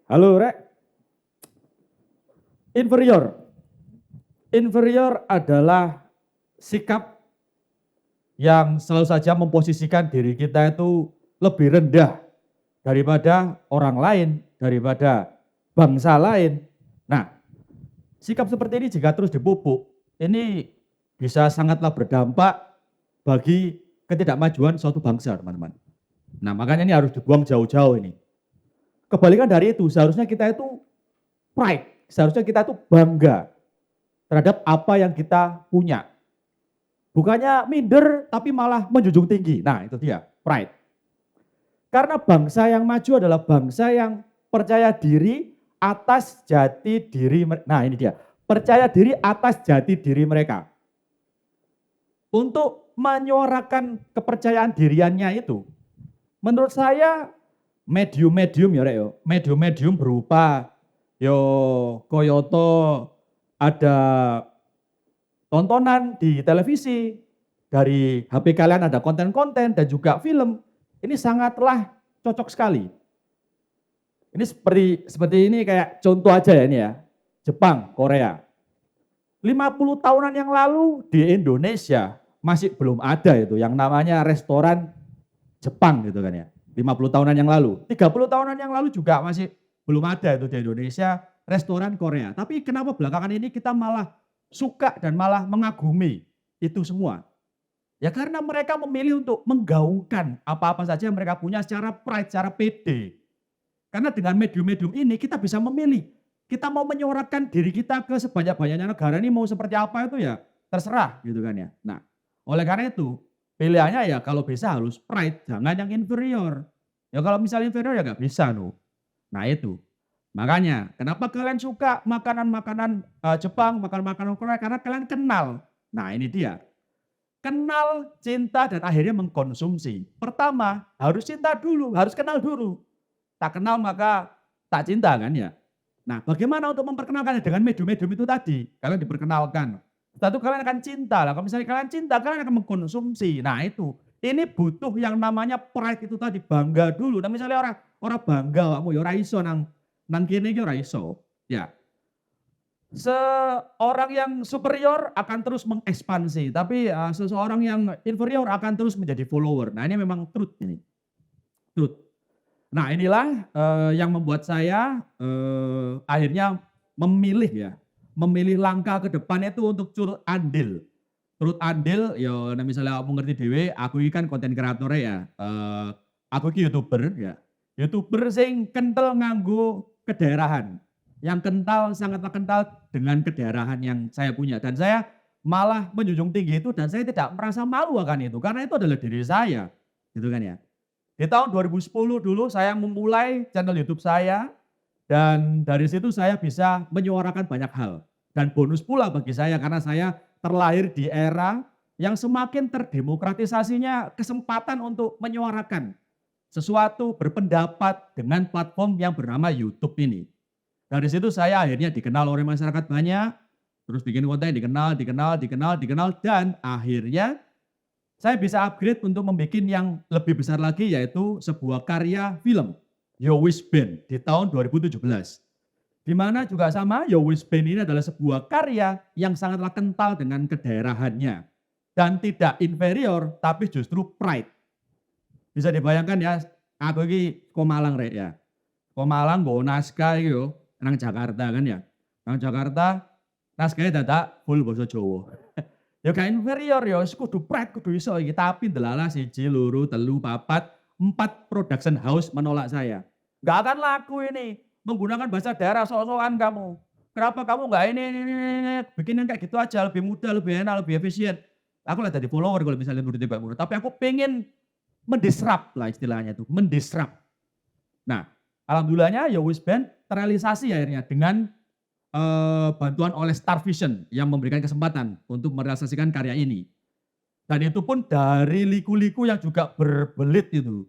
Halo Rek, inferior. Inferior adalah sikap yang selalu saja memposisikan diri kita itu lebih rendah daripada orang lain, daripada bangsa lain. Nah, sikap seperti ini jika terus dipupuk, ini bisa sangatlah berdampak bagi ketidakmajuan suatu bangsa, teman-teman. Nah, makanya ini harus dibuang jauh-jauh ini. Kebalikan dari itu, seharusnya kita itu pride, seharusnya kita itu bangga terhadap apa yang kita punya. Bukannya minder, tapi malah menjunjung tinggi. Nah, itu dia, pride. Karena bangsa yang maju adalah bangsa yang percaya diri atas jati diri. Nah, ini dia, percaya diri atas jati diri mereka. Untuk menyuarakan kepercayaan diriannya itu, menurut saya medium-medium ya Rek yo. Medium-medium berupa yo koyoto ada tontonan di televisi, dari HP kalian ada konten-konten dan juga film. Ini sangatlah cocok sekali. Ini seperti ini kayak contoh aja ya ini ya. Jepang, Korea. 50 tahunan yang lalu di Indonesia masih belum ada itu yang namanya restoran Jepang gitu kan ya. 50 tahunan yang lalu. 30 tahunan yang lalu juga masih belum ada itu di Indonesia restoran Korea. Tapi kenapa belakangan ini kita malah suka dan malah mengagumi itu semua? Ya karena mereka memilih untuk menggaungkan apa-apa saja yang mereka punya secara pride, secara pede. Karena dengan medium-medium ini kita bisa memilih. Kita mau menyuarakan diri kita ke sebanyak-banyaknya negara ini mau seperti apa itu ya terserah gitu kan ya. Nah, oleh karena itu pilihannya ya kalau bisa harus pride, jangan yang inferior. Ya kalau misalnya inferior ya nggak bisa no. Nah itu. Makanya kenapa kalian suka makanan-makanan Jepang, makanan-makanan Korea karena kalian kenal. Nah ini dia. Kenal, cinta dan akhirnya mengkonsumsi. Pertama harus cinta dulu, harus kenal dulu. Tak kenal maka tak cinta kan ya. Nah, bagaimana untuk memperkenalkannya dengan medium-medium itu tadi? Kalian diperkenalkan. Setelah itu kalian akan cinta lah. Kalau misalnya kalian cinta, kalian akan mengkonsumsi. Nah itu, ini butuh yang namanya pride itu tadi, bangga dulu. Nah misalnya orang orang bangga, kamu ya ora iso nang kene iki ora iso. Ya, seorang yang superior akan terus mengekspansi, tapi seseorang yang inferior akan terus menjadi follower. Nah ini memang truth ini, truth. Nah inilah yang membuat saya akhirnya memilih ya, memilih langkah ke depan itu untuk turut andil. Turut andil ya nah misalnya kamu ngerti dewe, aku ini kan konten kreator ya, aku ini YouTuber ya. YouTuber sing kental nganggo kedaerahan. Yang kental, sangatlah kental dengan kedaerahan yang saya punya. Dan saya malah menjunjung tinggi itu dan saya tidak merasa malu akan itu. Karena itu adalah diri saya. Gitu kan ya. Di tahun 2010 dulu saya memulai channel YouTube saya dan dari situ saya bisa menyuarakan banyak hal. Dan bonus pula bagi saya karena saya terlahir di era yang semakin terdemokratisasinya kesempatan untuk menyuarakan sesuatu berpendapat dengan platform yang bernama YouTube ini. Dari situ saya akhirnya dikenal oleh masyarakat banyak, terus bikin konten dikenal dan akhirnya saya bisa upgrade untuk membuat yang lebih besar lagi yaitu sebuah karya film Yo Wis Band di tahun 2017. Di mana juga sama Yo Wis Band ini adalah sebuah karya yang sangatlah kental dengan kedaerahannya dan tidak inferior tapi justru pride. Bisa dibayangkan ya, aku ini Komalang rek ya. Komalang bawa naskah itu nang Jakarta kan ya. Nang Jakarta naskahnya dadak full basa Jawa. Ya gak inferior ya, kudu pride, kudu iso iki. Tapi delala 1, 2, 3, 4, 4 production house menolak saya. Gak akan laku ini, menggunakan bahasa daerah sok-sokan kamu. Kenapa kamu gak ini, bikin yang kayak gitu aja, lebih mudah, lebih enak, lebih efisien. Aku lah jadi follower kalau misalnya nurutin Mbak Murad. Tapi aku pengen mendisrupt lah istilahnya itu, mendisrupt. Nah, alhamdulillahnya ya Wis Band terrealisasi akhirnya dengan bantuan oleh Star Vision yang memberikan kesempatan untuk merealisasikan karya ini. Dan itu pun dari liku-liku yang juga berbelit itu.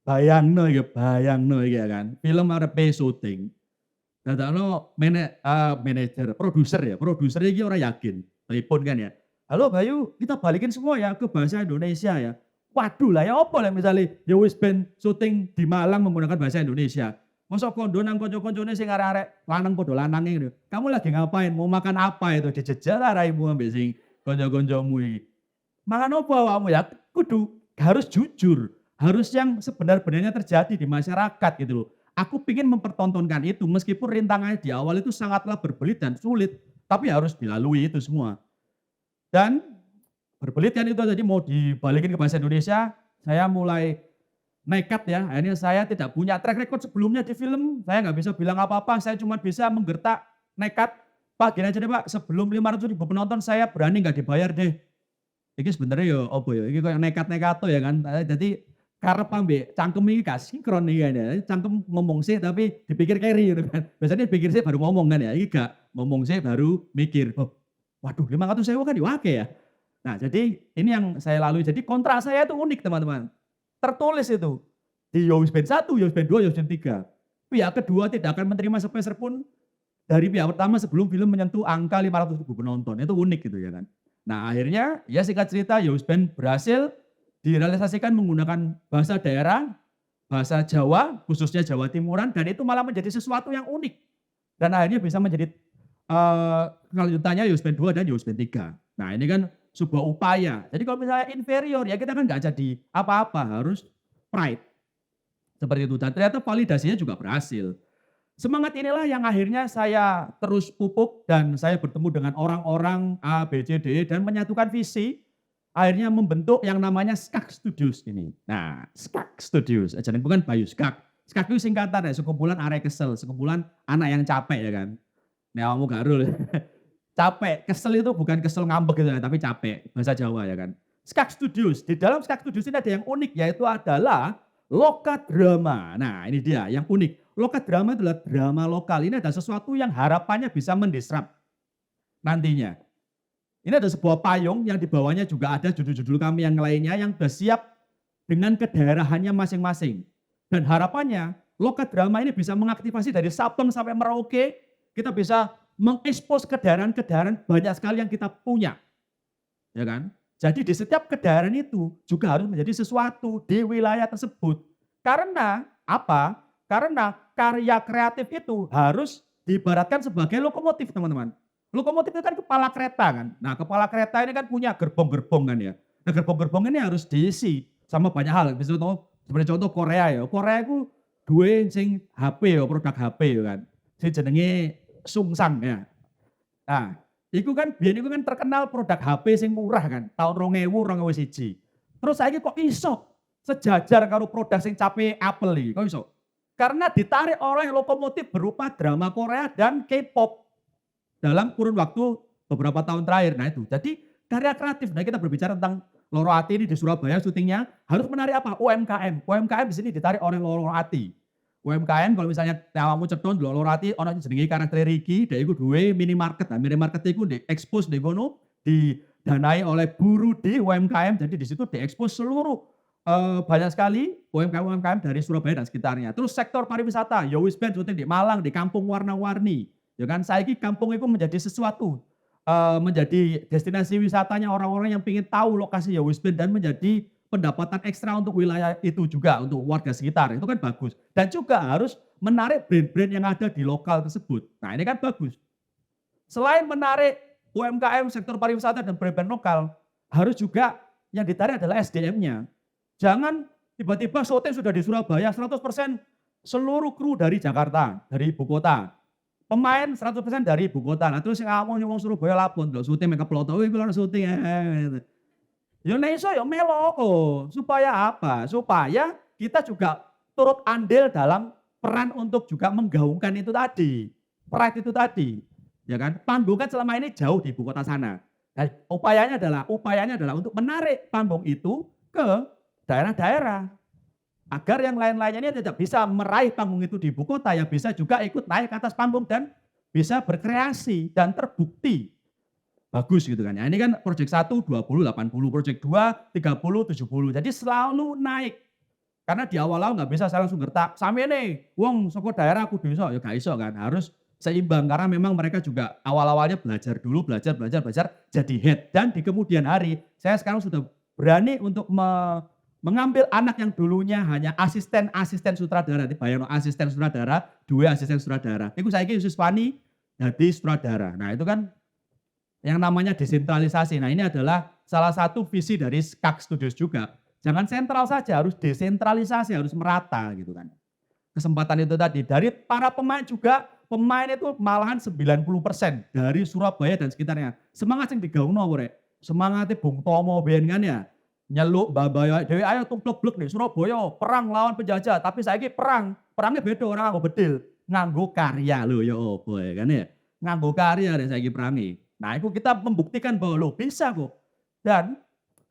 Bayangno ya kan. Film arepe syuting. Dadakno manajer, produser ya. Produser iki ora yakin. Telepon kan ya. Halo Bayu, kita balikin semua ya ke bahasa Indonesia ya. Waduh lah ya apa lah misalnya ya wis band syuting di Malang menggunakan bahasa Indonesia. Mosok kondo nang kanca-kancane sing arek-arek lanang padha lanange ngono. Kamu lagi ngapain? Mau makan apa itu? Dijejer raimu ambek sing kanca-kancamu iki. Mangan opo awakmu ya? Kudu harus jujur, harus yang sebenar-benarnya terjadi di masyarakat gitu loh. Aku pingin mempertontonkan itu meskipun rintangannya di awal itu sangatlah berbelit dan sulit, tapi harus dilalui itu semua. Dan berbelit kan itu tadi mau dibalikin ke bahasa Indonesia, saya mulai nekat ya, akhirnya saya tidak punya track record sebelumnya di film, saya nggak bisa bilang apa-apa, saya cuma bisa menggertak, nekat, "Pak gini aja deh Pak, sebelum 500.000 penonton saya berani nggak dibayar deh." Iki sebenarnya ya apa ya, iki koyo nekat-nekat ya kan, dadi karep ambek cangkem iki gak sinkron iki kan ya, cangkem ngomong sih tapi dipikir keri gitu kan. Biasanya dipikir sih baru ngomong kan ya, iki gak ngomong sih baru mikir, "Oh, waduh 500.000 kan ya akeh ya." Nah jadi ini yang saya lalui, jadi kontrak saya itu unik teman-teman, tertulis itu, di Yo Wis Band 1, Yo Wis Band 2, Yo Wis Band 3. Pihak kedua tidak akan menerima sepeser pun dari pihak pertama sebelum film menyentuh angka 500.000 penonton, itu unik gitu ya kan. Nah akhirnya ya singkat cerita Yo Wis Band berhasil direalisasikan menggunakan bahasa daerah, bahasa Jawa, khususnya Jawa Timuran dan itu malah menjadi sesuatu yang unik. Dan akhirnya bisa menjadi, kelanjutannya Yo Wis Band 2 dan Yo Wis Band 3. Nah ini kan sebuah upaya, jadi kalau misalnya inferior ya kita kan nggak jadi apa-apa, harus pride, seperti itu dan ternyata validasinya juga berhasil. Semangat inilah yang akhirnya saya terus pupuk dan saya bertemu dengan orang-orang A, B, C, D, E dan menyatukan visi, akhirnya membentuk yang namanya Skak Studios ini. Nah, Skak Studios, jeneng bukan Bayu Skak. Skak itu singkatan ya, sekumpulan arek kesel, sekumpulan anak yang capek ya kan. Nek awakmu gak ero capek, kesel itu bukan kesel ngambek gitu ya, tapi capek, bahasa Jawa ya kan. Skak Studios, di dalam Skak Studios ini ada yang unik yaitu adalah loka drama. Nah ini dia yang unik. Loka drama adalah drama lokal. Ini ada sesuatu yang harapannya bisa mendisrupt nantinya. Ini ada sebuah payung yang di bawahnya juga ada judul-judul kami yang lainnya yang sudah siap dengan kedaerahannya masing-masing. Dan harapannya loka drama ini bisa mengaktifasi dari Sabang sampai Merauke, kita bisa mengekspos kedaerahan-kedaerahan banyak sekali yang kita punya. Ya kan? Jadi di setiap kedaerahan itu juga harus menjadi sesuatu di wilayah tersebut. Karena apa? Karena karya kreatif itu harus diibaratkan sebagai lokomotif teman-teman. Lokomotif itu kan kepala kereta kan. Nah kepala kereta ini kan punya gerbong-gerbong kan ya. Nah gerbong-gerbong ini harus diisi sama banyak hal. Misalnya seperti contoh Korea ya. Korea itu dua sing HP ya, produk HP ya kan. Sing jenenge Sungsang ya. Nah, iku kan biyen iku kan terkenal produk HP sing murah kan, tahun 2000, 2001. Terus saiki kok iso sejajar karo produk sing cape Apple iki, kok iso? Karena ditarik oleh lokomotif berupa drama Korea dan K-pop dalam kurun waktu beberapa tahun terakhir. Nah itu, jadi karya kreatif. Nah kita berbicara tentang Loro Ati ini di Surabaya syutingnya harus menarik apa? UMKM. UMKM di sini ditarik oleh Loro Ati. UMKM kalau misalnya awakmu cetha ndelok Loro Ati ana jenenge karakter Ricky, dhek iku duwe minimarket. Nah, minimarket iku di-expose di kono, didanai oleh buruh di UMKM. Jadi di situ di-expose seluruh banyak sekali UMKM-UMKM dari Surabaya dan sekitarnya. Terus sektor pariwisata, Yo Wis Band syuting di Malang, di Kampung Warna-Warni. Ya kan, saiki kampung itu menjadi sesuatu, menjadi destinasi wisatanya orang-orang yang ingin tahu lokasi Yo Wis Band dan menjadi pendapatan ekstra untuk wilayah itu juga, untuk warga sekitar, itu kan bagus. Dan juga harus menarik brand-brand yang ada di lokal tersebut. Nah ini kan bagus. Selain menarik UMKM, sektor pariwisata dan brand-brand lokal, harus juga yang ditarik adalah SDM-nya. Jangan tiba-tiba syuting sudah di Surabaya 100% seluruh kru dari Jakarta, dari ibu kota. Pemain 100% dari ibu kota. Nah terus yang ngomong wong Surabaya lapun, lho syuting make up loto, wih kuwi syuting. Ya nek iso ya melo supaya apa? Supaya kita juga turut andil dalam peran untuk juga menggaungkan itu tadi, pride itu tadi, ya kan. Panggung kan selama ini jauh di ibu kota sana. Nah, upayanya adalah untuk menarik panggung itu ke daerah-daerah, agar yang lain-lainnya ini tidak bisa meraih panggung itu di ibu kota, yang bisa juga ikut naik ke atas panggung dan bisa berkreasi dan terbukti bagus gitu kan. Ya, ini kan project 1 20 80, project 2 30 70. Jadi selalu naik. Karena di awal-awal nggak bisa saya langsung gertak, "Sami nih, wong saka daerah kudu iso." Ya gak iso kan. Harus seimbang karena memang mereka juga awal-awalnya belajar dulu, belajar jadi head dan di kemudian hari saya sekarang sudah berani untuk Mengambil anak yang dulunya hanya asisten-asisten sutradara, bayangno asisten sutradara, dua asisten sutradara. Iku saiki wis wani dadi sutradara. Nah, itu kan yang namanya desentralisasi. Nah, ini adalah salah satu visi dari Skak Studios juga. Jangan sentral saja, harus desentralisasi, harus merata gitu kan. Kesempatan itu tadi dari para pemain juga, pemain itu malahan 90% dari Surabaya dan sekitarnya. Semangat sing digaungno apa rek? Semangatnya Bung Tomo biyen kan ya. Nyeluk Mbah Dewi ayo tumplek-blek nih Surabaya perang lawan penjajah, tapi saiki perangnya beda orang nganggo bedil, nganggo karya lho ya apa ya kan ya. Nganggo karya rek saiki perangi. Nah, itu kita membuktikan bahwa lo bisa kok. Dan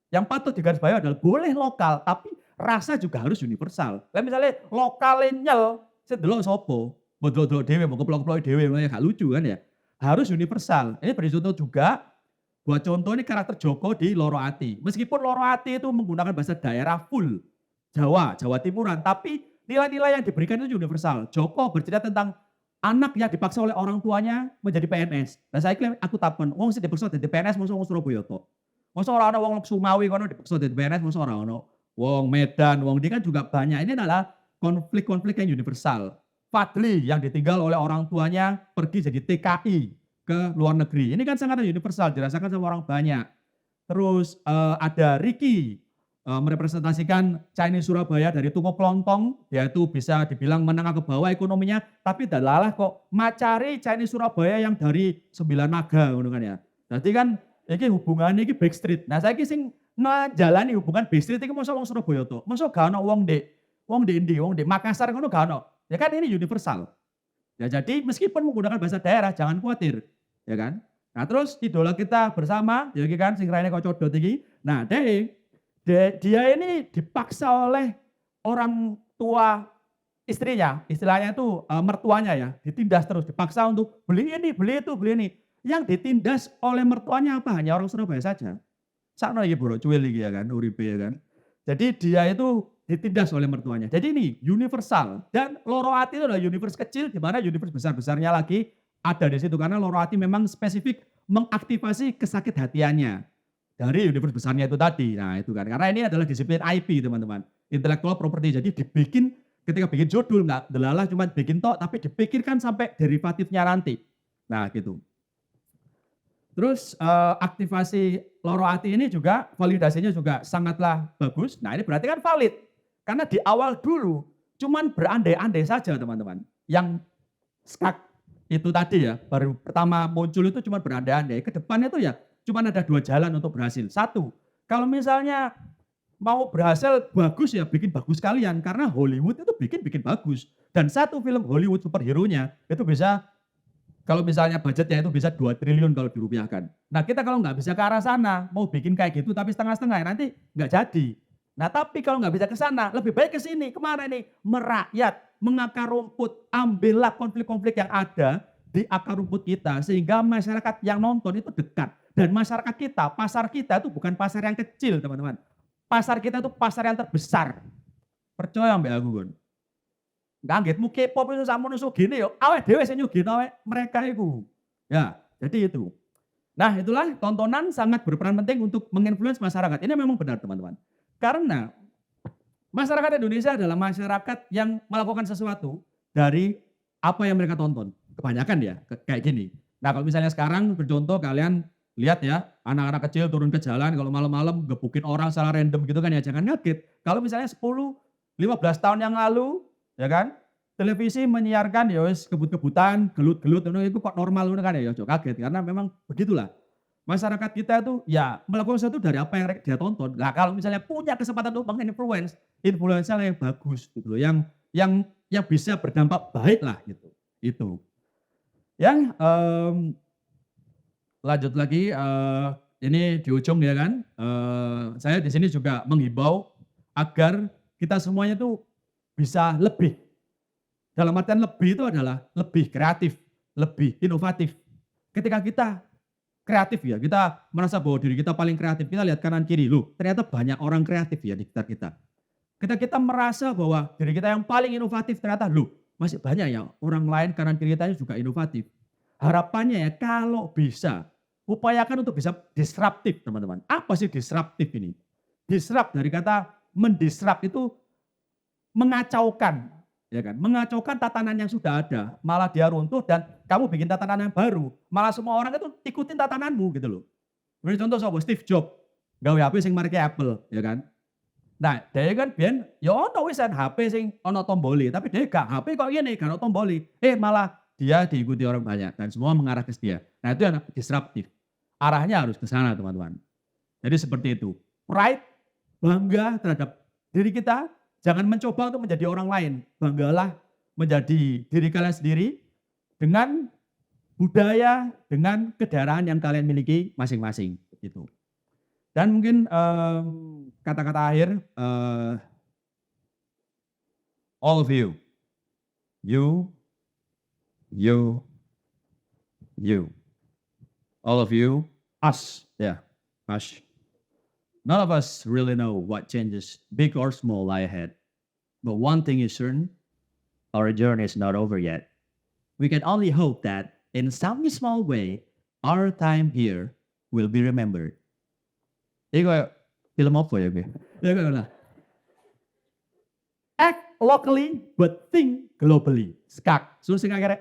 yang patut digarisbawahi adalah boleh lokal, tapi rasa juga harus universal. Lah misalnya lokale nyel, sing delok sapa? Mbok delok-delok dhewe, mbok keplok-keploki dhewe, gak lucu kan ya. Harus universal. Ini beri contoh juga, buat contoh ini karakter Joko di Loro Ati. Meskipun Loro Ati itu menggunakan bahasa daerah full Jawa, Jawa Timuran, tapi nilai-nilai yang diberikan itu universal. Joko bercerita tentang anak yang dipaksa oleh orang tuanya menjadi PNS. Nah saya klaim aku takon, wong sing dipaksa dadi PNS mosok wong Surabaya tok. Mosok ora ana wong Sumawi kono dipaksa dadi PNS mosok ora ono. Wong Medan, wong ini kan juga banyak. Ini adalah konflik-konflik yang universal. Fadli yang ditinggal oleh orang tuanya pergi jadi TKI ke luar negeri. Ini kan sangat universal, dirasakan sama orang banyak. Terus ada Ricky merepresentasikan Chinese Surabaya dari Tungo Plontong, yaitu bisa dibilang menengah ke bawah ekonominya, tapi dalalah kok macari Chinese Surabaya yang dari Sembilan Naga ngono kan ya. Berarti kan iki hubungannya iki backstreet. Nah saiki sing njalani hubungan backstreet iki mosok wong Surabaya to. Mosok gak ono wong ndi, wong ndek Makassar ngono gak ono. Ya kan ini universal. Ya jadi meskipun menggunakan bahasa daerah jangan khawatir, ya kan. Nah terus idola kita bersama, ya kan sing raine kok codot iki. Nah, dia ini dipaksa oleh orang tua istrinya, istilahnya itu mertuanya ya, ditindas terus, dipaksa untuk beli ini, beli itu, beli ini. Yang ditindas oleh mertuanya apa? Hanya orang Surabaya saja. Sakno iki boro cuwil iki ya kan, uripe ya kan. Jadi dia itu ditindas oleh mertuanya. Jadi ini universal dan Loro Ati itu adalah universe kecil di mana universe besar-besarnya lagi ada di situ karena Loro Ati memang spesifik mengaktifasi kesakit hatiannya dari universe besarnya itu tadi. Nah, itu kan. Karena ini adalah disiplin IP, teman-teman. Intellectual property. Jadi dibikin ketika bikin judul enggak delalah cuma bikin tok tapi dipikirkan sampai derivatifnya nanti. Nah, gitu. Terus aktivasi Loro Ati ini juga validasinya juga sangatlah bagus. Nah, ini berarti kan valid. Karena di awal dulu cuman berandai-andai saja teman-teman. Yang skak itu tadi ya, baru pertama muncul itu cuma berandai-andai. Ke depannya itu ya cuma ada dua jalan untuk berhasil. Satu, kalau misalnya mau berhasil bagus ya bikin bagus kalian. Karena Hollywood itu bikin bagus. Dan satu film Hollywood superhero-nya itu bisa, kalau misalnya budgetnya itu bisa 2 triliun kalau dirupiahkan. Nah kita kalau nggak bisa ke arah sana, mau bikin kayak gitu tapi setengah-setengah ya nanti nggak jadi. Nah tapi kalau nggak bisa ke sana, lebih baik ke sini. Kemana nih? Merakyat, mengakar rumput, ambillah konflik-konflik yang ada di akar rumput kita. Sehingga masyarakat yang nonton itu dekat. Dan masyarakat kita, pasar kita itu bukan pasar yang kecil teman-teman. Pasar kita itu pasar yang terbesar. Percaya mbak aku kan. Kagetmu K-pop itu sakmono sugine yo, awake dhewe sing nyugino mereka iku. Ya, jadi itu. Nah, itulah tontonan sangat berperan penting untuk menginfluence masyarakat. Ini memang benar, teman-teman. Karena masyarakat Indonesia adalah masyarakat yang melakukan sesuatu dari apa yang mereka tonton. Kebanyakan ya, kayak gini. Nah, kalau misalnya sekarang bercontoh kalian lihat ya, anak-anak kecil turun ke jalan kalau malam-malam gebukin orang secara random gitu kan ya, jangan kaget. Kalau misalnya 10, 15 tahun yang lalu ya kan? Televisi menyiarkan ya wis kebut-kebutan, gelut-gelut itu kok normal kan ya, ojo kaget karena memang begitulah. Masyarakat kita itu ya melakukan sesuatu dari apa yang dia tonton. Nah, kalau misalnya punya kesempatan untuk menginfluence, influencer yang bagus gitu loh, yang bisa berdampak baik lah gitu. Itu. Yang lanjut lagi ini di ujung ya kan, saya di sini juga menghimbau agar kita semuanya tuh bisa lebih. Dalam artian lebih itu adalah lebih kreatif, lebih inovatif. Ketika kita kreatif ya, kita merasa bahwa diri kita paling kreatif, kita lihat kanan kiri, loh ternyata banyak orang kreatif ya di sekitar kita. Ketika kita merasa bahwa diri kita yang paling inovatif, ternyata loh masih banyak ya orang lain kanan kiri kita juga inovatif. Harapannya ya kalau bisa, upayakan untuk bisa disruptif teman-teman. Apa sih disruptif ini? Disrupt dari kata mendisrupt itu mengacaukan, ya kan? Mengacaukan tatanan yang sudah ada, malah dia runtuh dan kamu bikin tatanan yang baru, malah semua orang itu ikutin tatananmu gitu loh. Beri contoh sapa Steve Jobs, gawe HP sing marke Apple, ya kan? Nah, dia kan biyen ya ono wisan HP sing ono tombole, tapi dia gak HP kok ngene, gak ono tombole. Malah dia diikuti orang banyak dan semua mengarah ke dia. Nah, itu yang disruptif. Arahnya harus ke sana, teman-teman. Jadi seperti itu. Pride, bangga terhadap diri kita, jangan mencoba untuk menjadi orang lain. Banggalah menjadi diri kalian sendiri dengan budaya, dengan kedaerahan yang kalian miliki masing-masing. Gitu. Dan mungkin kata-kata akhir, all of you, you, all of you, us, yeah, us. None of us really know what changes, big or small, lie ahead. But one thing is certain, our journey is not over yet. We can only hope that in some small way, our time here will be remembered. Ini kayak film apa ya, Be? Ya kayak mana? Act locally but think globally. Skak. Suruh sing akhirnya.